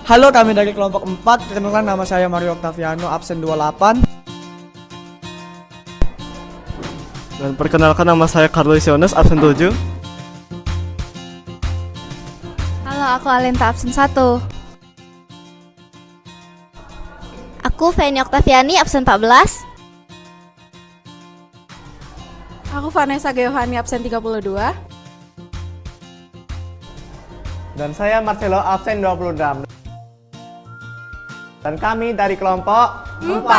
Halo, kami dari kelompok 4. Perkenalkan, nama saya Mario Octaviano, absen 28. Dan perkenalkan, nama saya Carlos Yones, absen 7. Halo, aku Alenta, absen 1. Aku Feni Oktaviani, absen 14. Aku Vanessa Geovani, absen 32. Dan saya Marcelo, absen 26. Dan kami dari kelompok 4.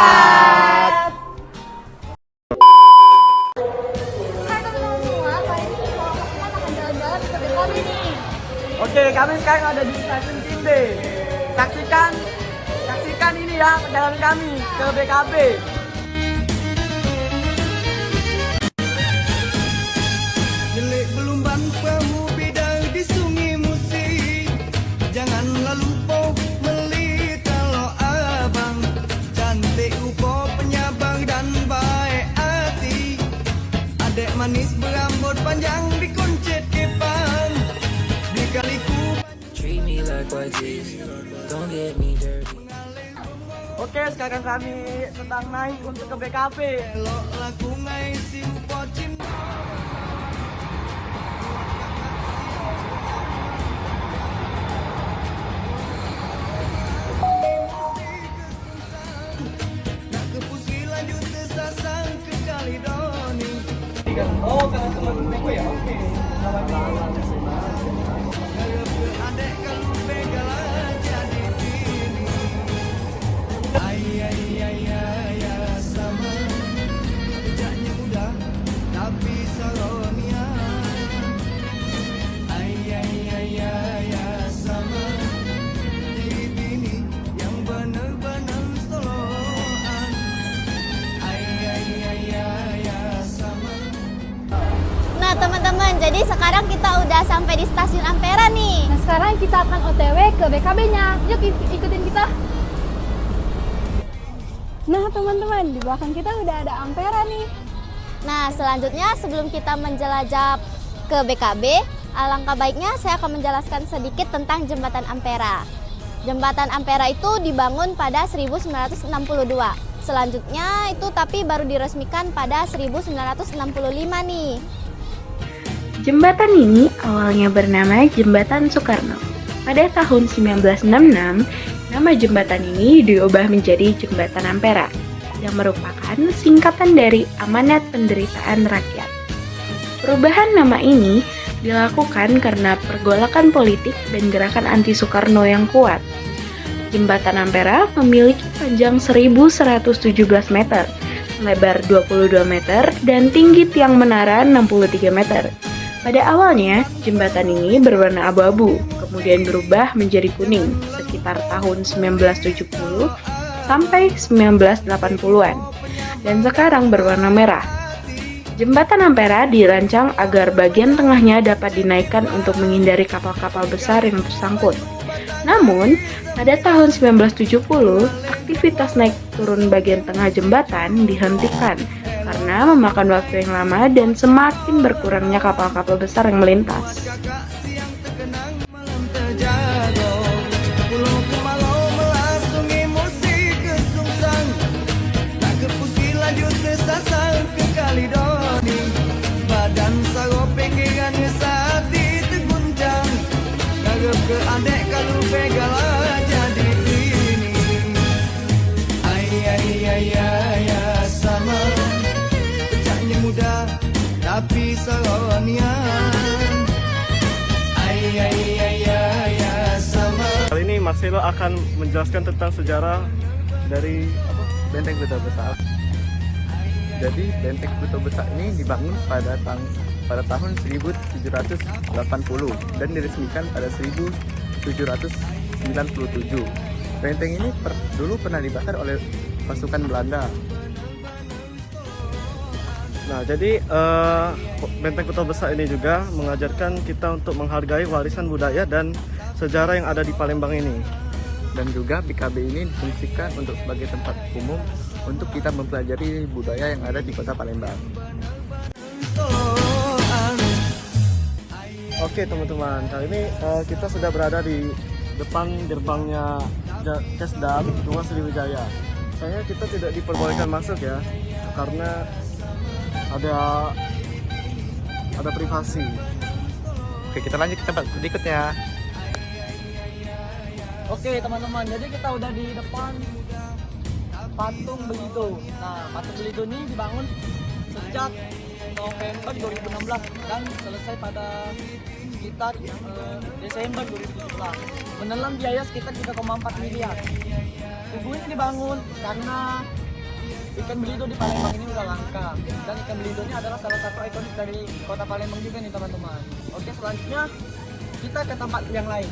Hai teman-teman semua, kali ini kelompok kita akan jalan-jalan ke BKB nih. Oke, kami sekarang ada di stasiun Tinde. Saksikan ini ya perjalanan kami ke BKB. Jelek belumban pemu bidang di sungai musik. Janganlah lupa meli kalau abang cantik upo penyabang dan baik hati. Adek manis berambut panjang dikuncit kepang. Di kaliku Treat me like what this, don't get me dirty. Oke, sekarang kami sedang naik untuk ke BKB. elok laku ngai si upo cinta. Nak ke Pusi lanjut ke Sasang ke Kalidoni. Oh, karena teman-temanku ya. Oke. Harap ke adek kalau begala jadi bini. Ay, sama. Kejaknya muda tapi saronia. Ay, sama. Jadi bini yang bener-bener soloan. Ay, sama. Nah teman-teman, jadi sekarang kita udah sampai di stasiun Ampera nih. Nah, sekarang kita akan OTW ke BKB-nya. Yuk ikutin kita. Nah, teman-teman, di belakang kita udah ada Ampera nih. Nah selanjutnya sebelum kita menjelajah ke BKB, alangkah baiknya saya akan menjelaskan sedikit tentang Jembatan Ampera. Jembatan Ampera itu dibangun pada 1962. Selanjutnya itu tapi baru diresmikan pada 1965 nih. Jembatan ini awalnya bernama Jembatan Soekarno. Pada tahun 1966, nama jembatan ini diubah menjadi Jembatan Ampera, yang merupakan singkatan dari Amanat Penderitaan Rakyat. Perubahan nama ini dilakukan karena pergolakan politik dan gerakan anti-Soekarno yang kuat. Jembatan Ampera memiliki panjang 1.117 meter, lebar 22 meter, dan tinggi tiang menara 63 meter. Pada awalnya, jembatan ini berwarna abu-abu, kemudian berubah menjadi kuning sekitar tahun 1970 sampai 1980-an, dan sekarang berwarna merah. Jembatan Ampera dirancang agar bagian tengahnya dapat dinaikkan untuk menghindari kapal-kapal besar yang tersangkut. Namun, pada tahun 1970, aktivitas naik turun bagian tengah jembatan dihentikan karena memakan waktu yang lama dan semakin berkurangnya kapal-kapal besar yang melintas. Kakak siang terkenang malam terjaga. Pulau ke Malau melasung emosi ke Sungsang. Tak ke Pusi lanjut ke Sasang ke Kalidoni. Badan saro pikiran sati terguncang. Garap ke adek kalau begala jadi ini. Ay, sama. Kejaknya muda tapi saronian. Ay, sama. Kali ini Marcelo akan menjelaskan tentang sejarah dari Benteng Buto Besar. Jadi Benteng Buto Besar ini dibangun pada tahun 1780 dan diresmikan pada 1797. Benteng ini dulu pernah dibakar oleh pasukan Belanda. Nah, jadi Benteng Kota Besar ini juga mengajarkan kita untuk menghargai warisan budaya dan sejarah yang ada di Palembang ini. Dan juga BKB ini difungsikan untuk sebagai tempat umum untuk kita mempelajari budaya yang ada di kota Palembang. Oke teman-teman, kali ini kita sudah berada di depan gerbangnya Kesdam 2 Sriwijaya. Sayangnya kita tidak diperbolehkan masuk ya, karena ada privasi. Oke, kita lanjut ke tempat berikutnya. Oke teman-teman, jadi kita udah di depan patung Belito. Nah, patung Belito ini dibangun sejak November 2016 dan selesai pada sekitar Desember 2017. Menelan biaya sekitar 3,4 miliar. Tugu ini dibangun karena ikan belito di Palembang ini udah langka, dan ikan belito ini adalah salah satu ikonik dari kota Palembang juga nih teman-teman. Oke, selanjutnya kita ke tempat yang lain.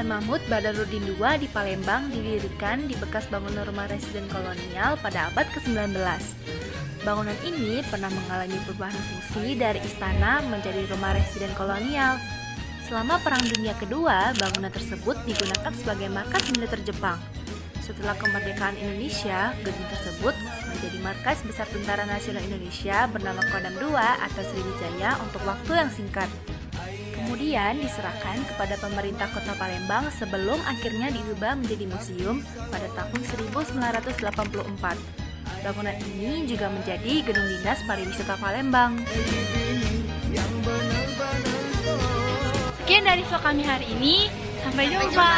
Mahmud Badarudin II di Palembang didirikan di bekas bangunan rumah residen kolonial pada abad ke-19. Bangunan ini pernah mengalami perubahan fungsi dari istana menjadi rumah residen kolonial. Selama Perang Dunia Kedua, bangunan tersebut digunakan sebagai markas militer Jepang. Setelah kemerdekaan Indonesia, gedung tersebut menjadi markas Besar Tentara Nasional Indonesia bernama Kodam II atau Sriwijaya untuk waktu yang singkat. Kemudian diserahkan kepada pemerintah Kota Palembang sebelum akhirnya diubah menjadi museum pada tahun 1984. Bangunan ini juga menjadi gedung dinas pariwisata Palembang. Sekian dari vlog kami hari ini. Sampai jumpa.